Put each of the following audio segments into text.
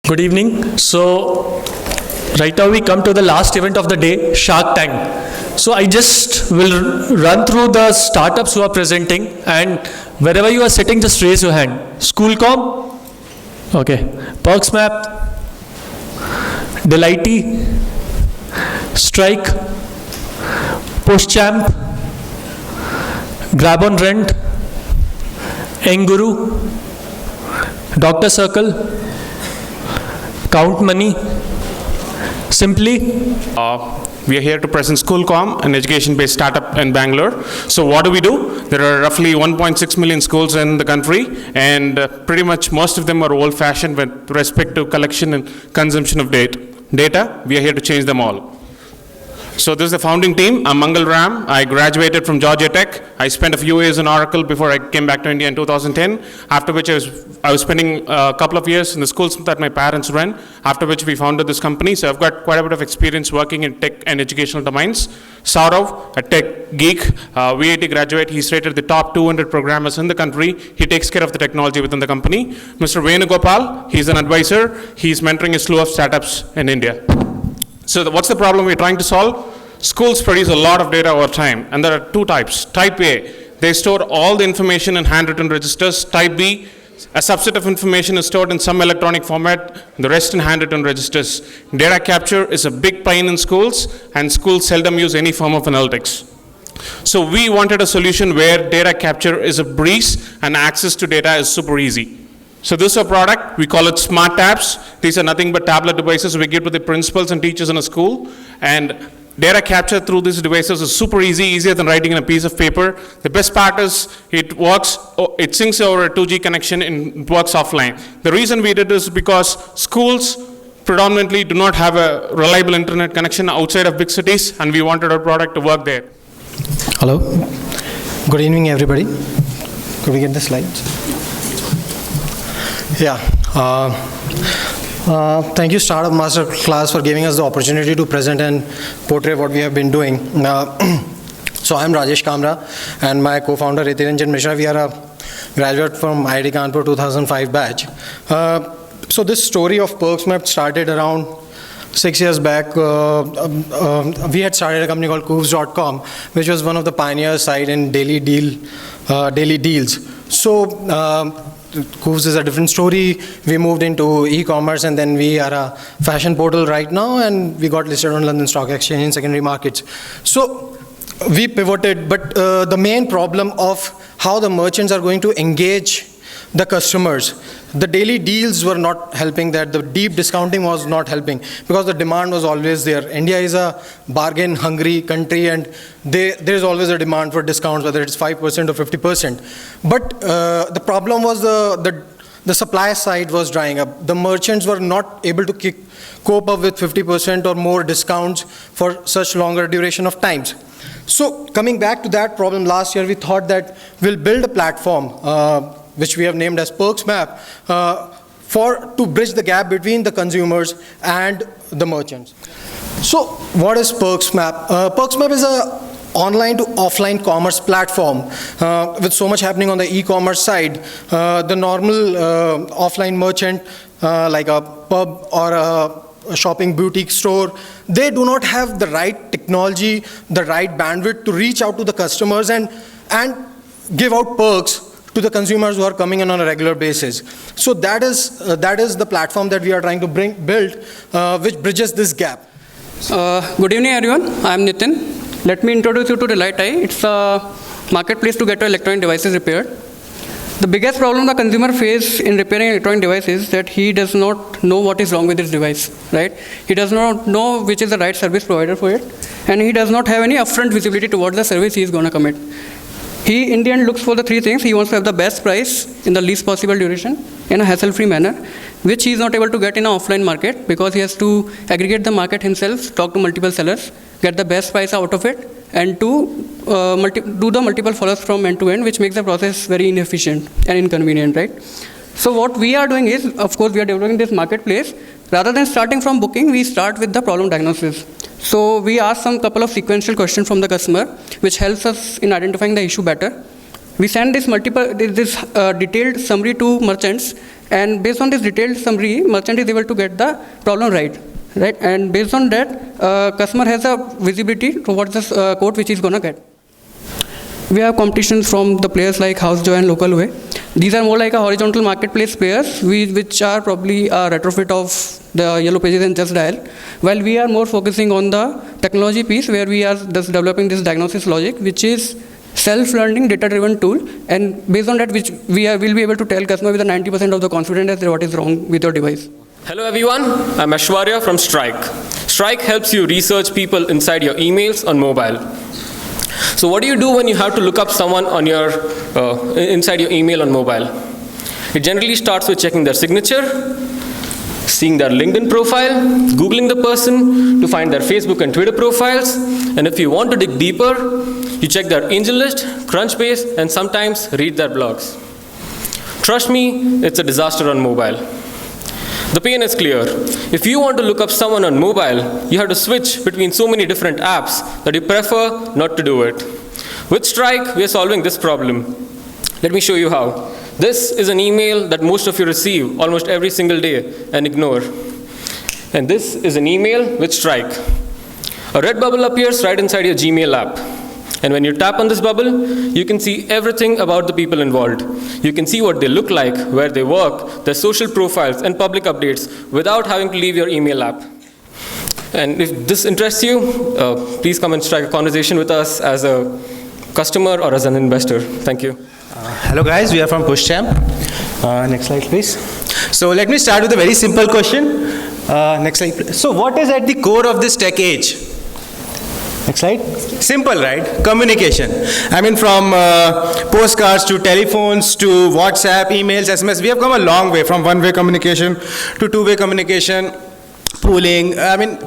Good evening. So, right now we come to the last event of the day, Shark Tank. So, I just will run through the startups who are presenting, and wherever you are sitting, just raise your hand. Schoolcom? Okay. PushChamp? Delighty? Strike? PushChamp? Grab on Rent? Enguru? Dr. Circle? Count Money? Simply? We are here to present Schoolcom, an education-based startup in Bangalore. So what do? There are roughly 1.6 million schools in the country, and pretty much most of them are old-fashioned with respect to collection and consumption of data. We are here to change them all. So this is the founding team. I'm Mangal Ram. I graduated from Georgia Tech. I spent a few years in Oracle before I came back to India in 2010, after which I was spending a couple of years in the schools that my parents ran, after which we founded this company. So I've got quite a bit of experience working in tech and educational domains. Saurav, a tech geek, VIT graduate. He's rated the top 200 programmers in the country. He takes care of the technology within the company. Mr. Venugopal, he's an advisor. He's mentoring a slew of startups in India. So what's the problem we're trying to solve? Schools produce a lot of data over time, and there are two types. Type A, they store all the information in handwritten registers. Type B, a subset of information is stored in some electronic format, the rest in handwritten registers. Data capture is a big pain in schools, and schools seldom use any form of analytics. So we wanted a solution where data capture is a breeze and access to data is super easy. So this is a product, we call it Smart Tabs. These are nothing but tablet devices we give to the principals and teachers in a school. And data capture through these devices is super easy, easier than writing in a piece of paper. The best part is it works, it syncs over a 2G connection and it works offline. The reason we did this is because schools predominantly do not have a reliable internet connection outside of big cities, and we wanted our product to work there. Hello. Good evening, everybody. Could we get the slides? Yeah. Thank you, Startup Masterclass, for giving us the opportunity to present and portray what we have been doing. So I'm Rajesh Kamra, and my co-founder Ritiranjan Mishra. We are a graduate from IIT Kanpur 2005 batch. So this story of PushChamp started around 6 years back. We had started a company called Coofs.com, which was one of the pioneer site in daily deals. So Coofs is a different story. We moved into e-commerce, and then we are a fashion portal right now, and we got listed on London Stock Exchange in secondary markets. So we pivoted, but the main problem of how the merchants are going to engage the customers, the daily deals were not helping that. The deep discounting was not helping because the demand was always there. India is a bargain hungry country, and there is always a demand for discounts, whether it's 5% or 50%. But the problem was the supply side was drying up. The merchants were not able to cope up with 50% or more discounts for such longer duration of times. So coming back to that problem, last year we thought that we'll build a platform which we have named as PushChamp, to bridge the gap between the consumers and the merchants. So what is PushChamp? PushChamp is a online to offline commerce platform. With so much happening on the e-commerce side, the normal offline merchant like a pub or a shopping boutique store, they do not have the right technology, the right bandwidth to reach out to the customers and give out perks to the consumers who are coming in on a regular basis. So that is the platform that we are trying to build, which bridges this gap. Good evening, everyone. I am Nitin. Let me introduce you to Delighty. It's a marketplace to get your electronic devices repaired. The biggest problem the consumer faces in repairing electronic devices is that he does not know what is wrong with his device, right? He does not know which is the right service provider for it, and he does not have any upfront visibility towards the service he is going to commit. He, in the end, looks for the three things. He wants to have the best price in the least possible duration, in a hassle-free manner, which he is not able to get in an offline market because he has to aggregate the market himself, talk to multiple sellers, get the best price out of it, and to do the multiple follow-ups from end to end, which makes the process very inefficient and inconvenient, right? So what we are doing is, of course, we are developing this marketplace. Rather than starting from booking, we start with the problem diagnosis. So we ask some couple of sequential questions from the customer, which helps us in identifying the issue better. We send this detailed summary to merchants, And based on this detailed summary, merchant is able to get the problem right? And based on that, customer has a visibility towards this quote which he's gonna get. We have competitions from the players like HouseJoy and Localway. These are more like a horizontal marketplace players, which are probably a retrofit of the Yellow Pages and Just Dial, while we are more focusing on the technology piece where we are just developing this diagnosis logic, which is self-learning data-driven tool, and based on that, which will be able to tell customer with a 90% of the confidence that what is wrong with your device. Hello everyone, I'm Ashwarya from Strike. Strike helps you research people inside your emails on mobile. So what do you do when you have to look up someone on your inside your email on mobile? It generally starts with checking their signature, seeing their LinkedIn profile, Googling the person to find their Facebook and Twitter profiles, and if you want to dig deeper, you check their angel list, Crunchbase, and sometimes read their blogs. Trust me, it's a disaster on mobile. The pain is clear. If you want to look up someone on mobile, you have to switch between so many different apps that you prefer not to do it. With Strike, we are solving this problem. Let me show you how. This is an email that most of you receive almost every single day and ignore. And this is an email with Strike. A red bubble appears right inside your Gmail app. And when you tap on this bubble, you can see everything about the people involved. You can see what they look like, where they work, their social profiles, and public updates without having to leave your email app. And if this interests you, please come and strike a conversation with us as a customer or as an investor. Thank you. Hello guys, we are from PushChamp. Next slide please. So let me start with a very simple question. Next slide please. So what is at the core of this tech age? Next slide. Simple, right? Communication. I mean, from postcards to telephones to WhatsApp, emails, SMS, we have come a long way from one-way communication to two-way communication, pooling,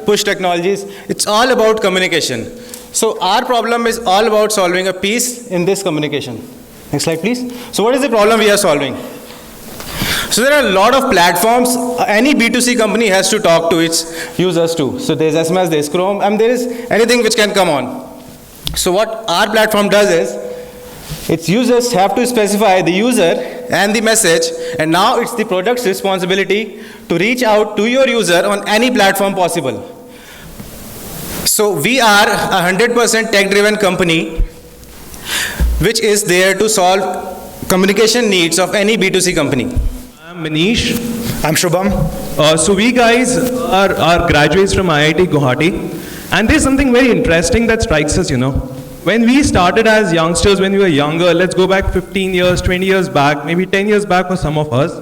push technologies. It's all about communication. So our problem is all about solving a piece in this communication. Next slide, please. So what is the problem we are solving? So there are a lot of platforms. Any B2C company has to talk to its users too. So there's SMS, there's Chrome, and there is anything which can come on. So what our platform does is, its users have to specify the user and the message, and now it's the product's responsibility to reach out to your user on any platform possible. So we are a 100% tech-driven company which is there to solve communication needs of any B2C company. I'm Manish. I'm Shubham. So we guys are graduates from IIT Guwahati, and there's something very interesting that strikes us, When we started as youngsters, when we were younger, let's go back 15 years, 20 years back, maybe 10 years back for some of us,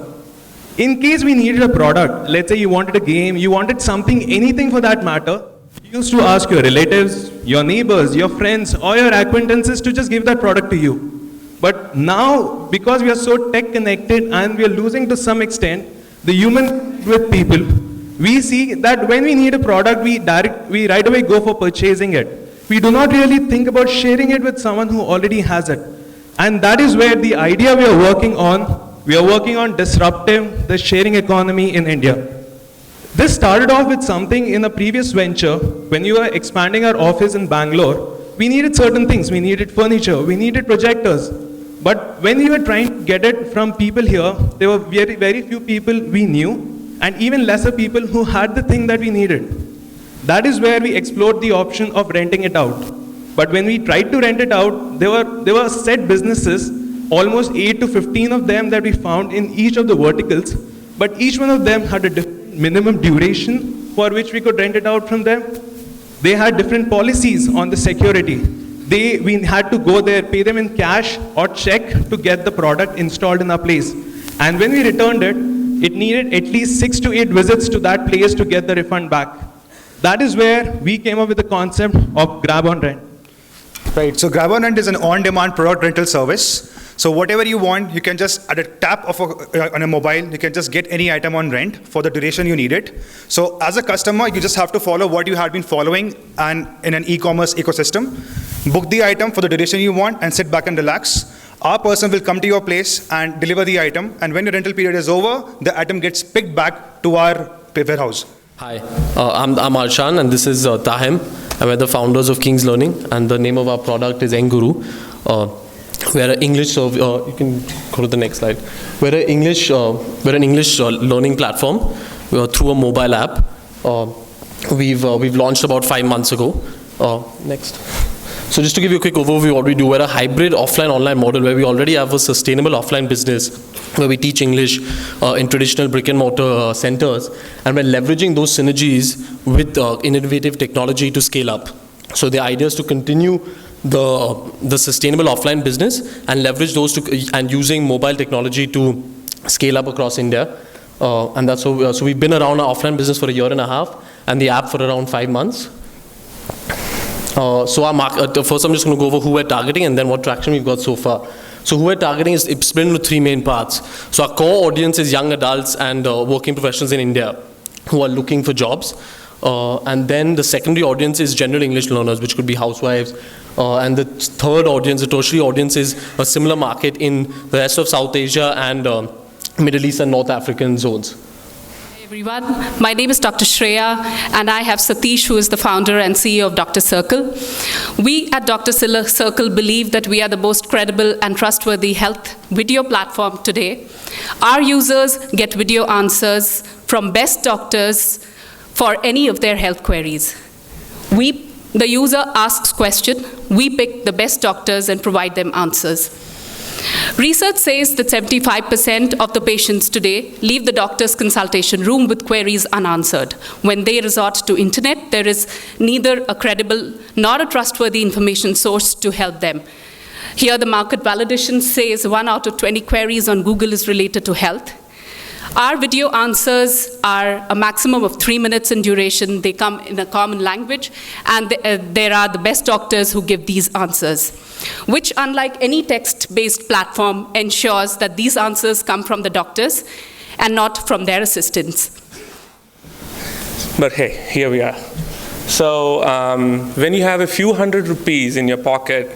in case we needed a product, let's say you wanted a game, you wanted something, anything for that matter, you used to ask your relatives, your neighbors, your friends, or your acquaintances to just give that product to you. But now, because we are so tech connected and we are losing to some extent the human with people, we see that when we need a product, we right away go for purchasing it. We do not really think about sharing it with someone who already has it. And that is where the idea we are working on disrupting the sharing economy in India. This started off with something in a previous venture. When you were expanding our office in Bangalore, we needed certain things. We needed furniture, we needed projectors. But when we were trying to get it from people here, there were very, very few people we knew, and even lesser people who had the thing that we needed. That is where we explored the option of renting it out. But when we tried to rent it out, there were set businesses, almost 8 to 15 of them that we found in each of the verticals, but each one of them had a different minimum duration for which we could rent it out from them. They had different policies on the security. We had to go there, pay them in cash or check to get the product installed in our place. And when we returned it, it needed at least 6 to 8 visits to that place to get the refund back. That is where we came up with the concept of Grab on Rent. Right, so Grab on Rent is an on-demand product rental service. So whatever you want, you can just, at a tap of on a mobile, you can just get any item on rent for the duration you need it. So as a customer, you just have to follow what you had been following and in an e-commerce ecosystem. Book the item for the duration you want and sit back and relax. Our person will come to your place and deliver the item. And when your rental period is over, the item gets picked back to our warehouse. Hi, I'm Arshan, and this is Tahim. I'm the founders of King's Learning, and the name of our product is Enguru. we're an English, you can go to the next slide. We're an English learning platform through a mobile app. We've launched about 5 months ago. Next. So just to give you a quick overview of what we do, we're a hybrid offline-online model where we already have a sustainable offline business where we teach English in traditional brick-and-mortar centers, and we're leveraging those synergies with innovative technology to scale up. So the idea is to continue the sustainable offline business and leverage those and using mobile technology to scale up across India. And that's so we've been around our offline business for 1.5 years and the app for around 5 months. So our market, first I'm just going to go over who we're targeting and then what traction we've got so far. So who we're targeting is split into 3 main parts. So our core audience is young adults and working professionals in India who are looking for jobs. And then the secondary audience is general English learners, which could be housewives. And the third audience, the tertiary audience, is a similar market in the rest of South Asia and Middle East and North African zones. Everyone, my name is Dr. Shreya and I have Satish, who is the founder and CEO of Dr. Circle. We at Dr. Circle believe that we are the most credible and trustworthy health video platform today. Our users get video answers from best doctors for any of their health queries. The user asks question, we pick the best doctors and provide them answers. Research says that 75% of the patients today leave the doctor's consultation room with queries unanswered. When they resort to internet, there is neither a credible nor a trustworthy information source to help them. Here the market validation says 1 out of 20 queries on Google is related to health. Our video answers are a maximum of 3 minutes in duration. They come in a common language, and there are the best doctors who give these answers, which, unlike any text-based platform, ensures that these answers come from the doctors and not from their assistants. But hey, here we are. So when you have a few hundred rupees in your pocket,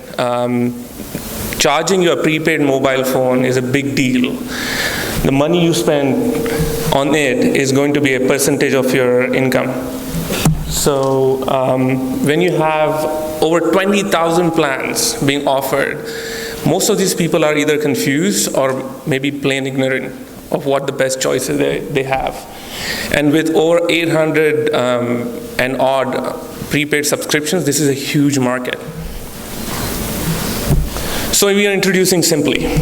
charging your prepaid mobile phone is a big deal. The money you spend on it is going to be a percentage of your income. So when you have over 20,000 plans being offered, most of these people are either confused or maybe plain ignorant of what the best choices they have. And with over 800 and odd prepaid subscriptions, this is a huge market. So we are introducing Simply.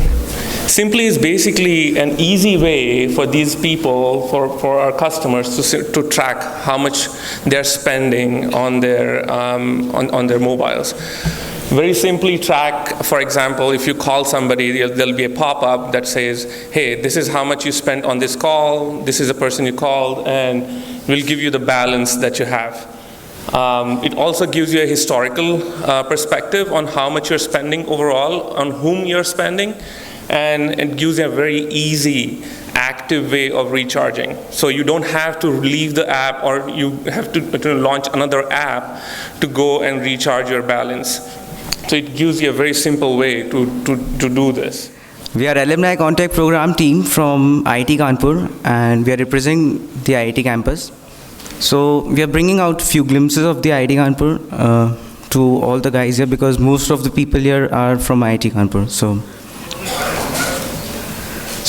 Simply is basically an easy way for these people, for our customers to track how much they're spending on their mobiles. Very simply track, for example, if you call somebody, there'll be a pop-up that says, hey, this is how much you spent on this call, this is the person you called, and we'll give you the balance that you have. It also gives you a historical perspective on how much you're spending overall, on whom you're spending, and it gives you a very easy, active way of recharging. So you don't have to leave the app or you have to launch another app to go and recharge your balance. So it gives you a very simple way to do this. We are Alumni Contact Program team from IIT Kanpur, and we are representing the IIT campus. So we are bringing out a few glimpses of the IIT Kanpur to all the guys here, because most of the people here are from IIT Kanpur. So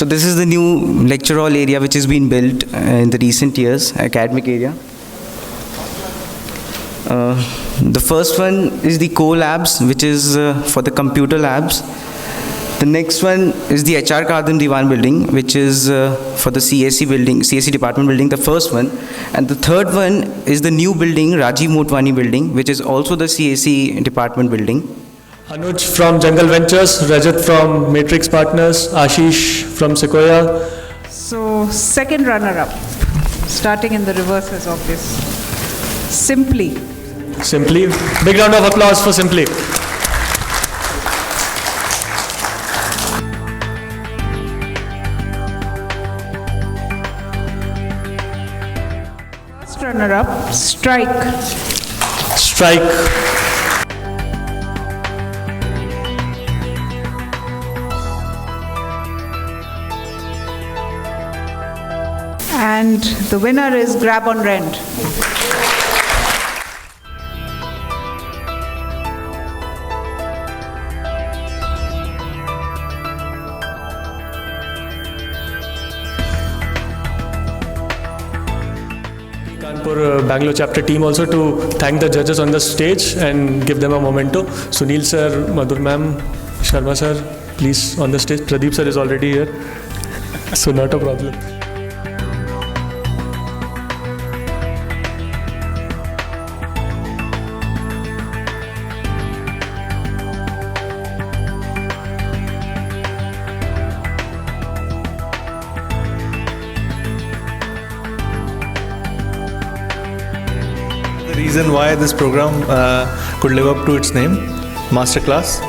this is the new lecture hall area which has been built in the recent years, academic area. The first one is the core labs, which is for the computer labs. The next one is the HR Kadam Diwan building, which is for the CSE building, CSE department building, the first one. And the third one is the new building, Rajiv Motwani building, which is also the CSE department building. Anuj from Jungle Ventures, Rajat from Matrix Partners, Ashish from Sequoia. So second runner-up, starting in the reverse as obvious. Simply. Simply. Big round of applause for Simply. First runner-up, Strike. Strike. And the winner is Grab on Rent. Bangalore Chapter team also to thank the judges on the stage and give them a memento. Sunil sir, Madhur ma'am, Sharma sir, please on the stage. Pradeep sir is already here, so not a problem. The reason why this program could live up to its name, Masterclass.